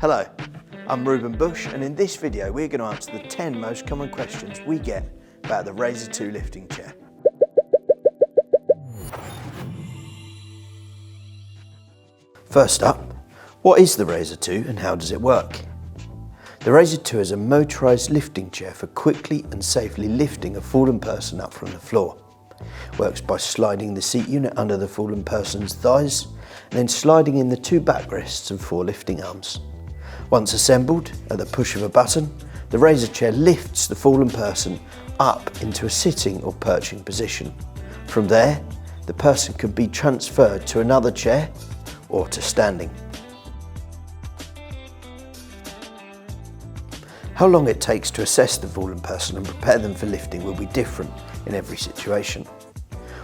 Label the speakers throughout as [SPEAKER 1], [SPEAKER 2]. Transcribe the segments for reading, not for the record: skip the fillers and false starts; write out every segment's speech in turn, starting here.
[SPEAKER 1] Hello, I'm Ruben Bush, and in this video we're going to answer the 10 most common questions we get about the Raizer 2 lifting chair. First up, what is the Raizer 2 and how does it work? The Raizer 2 is a motorised lifting chair for quickly and safely lifting a fallen person up from the floor. It works by sliding the seat unit under the fallen person's thighs and then sliding in the 2 backrests and 4 lifting arms. Once assembled, at the push of a button, the Raizer chair lifts the fallen person up into a sitting or perching position. From there, the person can be transferred to another chair or to standing. How long it takes to assess the fallen person and prepare them for lifting will be different in every situation.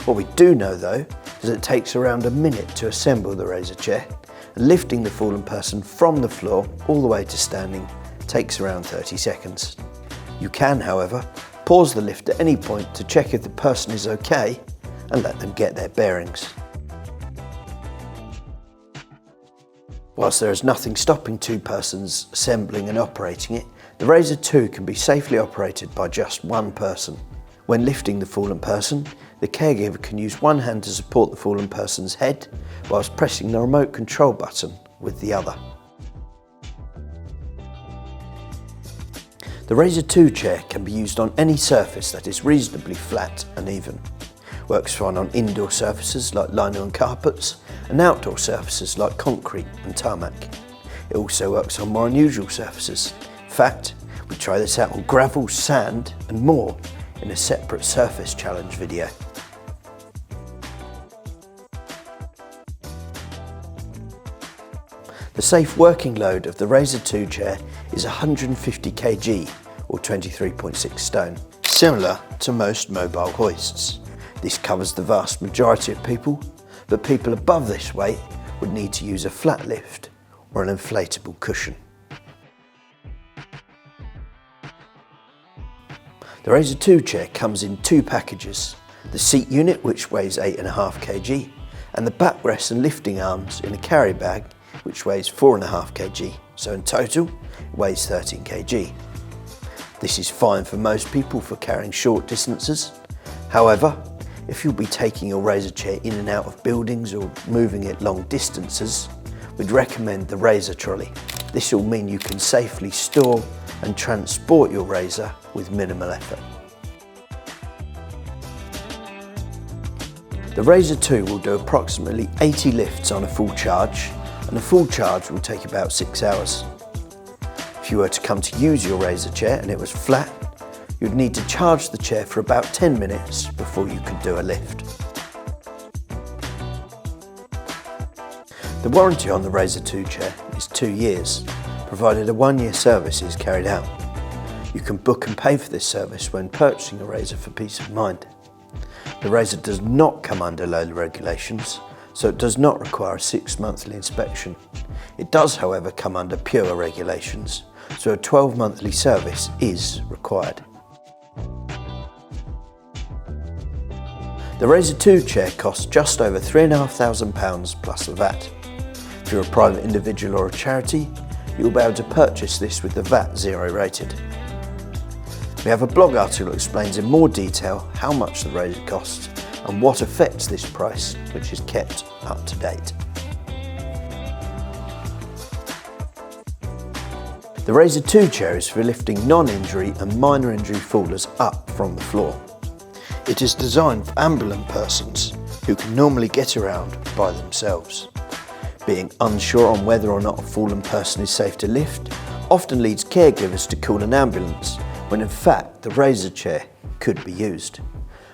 [SPEAKER 1] What we do know though is it takes around a minute to assemble the Raizer chair, and lifting the fallen person from the floor all the way to standing takes around 30 seconds. You can, however, pause the lift at any point to check if the person is okay and let them get their bearings. Whilst there is nothing stopping 2 persons assembling and operating it, the Raizer 2 can be safely operated by just 1 person. When lifting the fallen person, the caregiver can use one hand to support the fallen person's head whilst pressing the remote control button with the other. The Raizer 2 chair can be used on any surface that is reasonably flat and even. Works fine on indoor surfaces like lino and carpets and outdoor surfaces like concrete and tarmac. It also works on more unusual surfaces. In fact, we try this out on gravel, sand and more in a separate surface challenge video. The safe working load of the Raizer 2 chair is 150 kg or 23.6 stone, similar to most mobile hoists. This covers the vast majority of people, but people above this weight would need to use a flat lift or an inflatable cushion. The Raizer 2 chair comes in 2 packages, the seat unit which weighs 8.5 kg and the backrest and lifting arms in a carry bag which weighs 4.5 kg, so in total it weighs 13 kg. This is fine for most people for carrying short distances. However, if you'll be taking your Raizer chair in and out of buildings or moving it long distances, we'd recommend the Raizer trolley. This will mean you can safely store and transport your Raizer with minimal effort. The Raizer 2 will do approximately 80 lifts on a full charge, and a full charge will take about 6 hours. If you were to come to use your Raizer chair and it was flat, you'd need to charge the chair for about 10 minutes before you could do a lift. The warranty on the Raizer 2 chair is 2 years, provided a 1-year service is carried out. You can book and pay for this service when purchasing a Raizer for peace of mind. The Raizer does not come under Lola regulations, so it does not require a 6 monthly inspection. It does, however, come under Pure regulations, so a 12 monthly service is required. The Raizer 2 chair costs just over £3,500 plus the VAT. If you're a private individual or a charity, you'll be able to purchase this with the VAT 0 rated. We have a blog article that explains in more detail how much the Raizer costs and what affects this price, which is kept up to date. The Raizer 2 chair is for lifting non-injury and minor injury fallers up from the floor. It is designed for ambulant persons who can normally get around by themselves. Being unsure on whether or not a fallen person is safe to lift often leads caregivers to call an ambulance when in fact the Raizer chair could be used.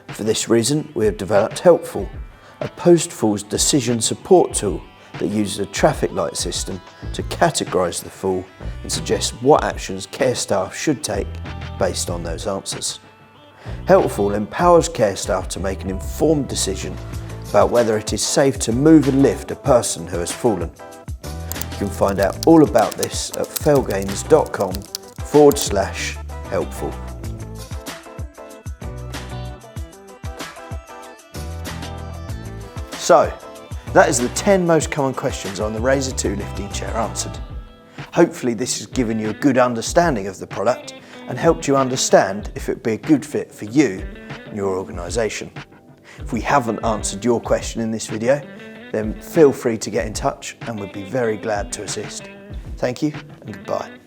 [SPEAKER 1] For this reason, we have developed Helpful, a post-fall decision support tool that uses a traffic light system to categorise the fall and suggest what actions care staff should take based on those answers. Helpful empowers care staff to make an informed decision about whether it is safe to move and lift a person who has fallen. You can find out all about this at felgains.com/helpful. So, that is the 10 most common questions on the Raizer 2 lifting chair answered. Hopefully this has given you a good understanding of the product and helped you understand if it would be a good fit for you and your organisation. If we haven't answered your question in this video, then feel free to get in touch and we'd be very glad to assist. Thank you and goodbye.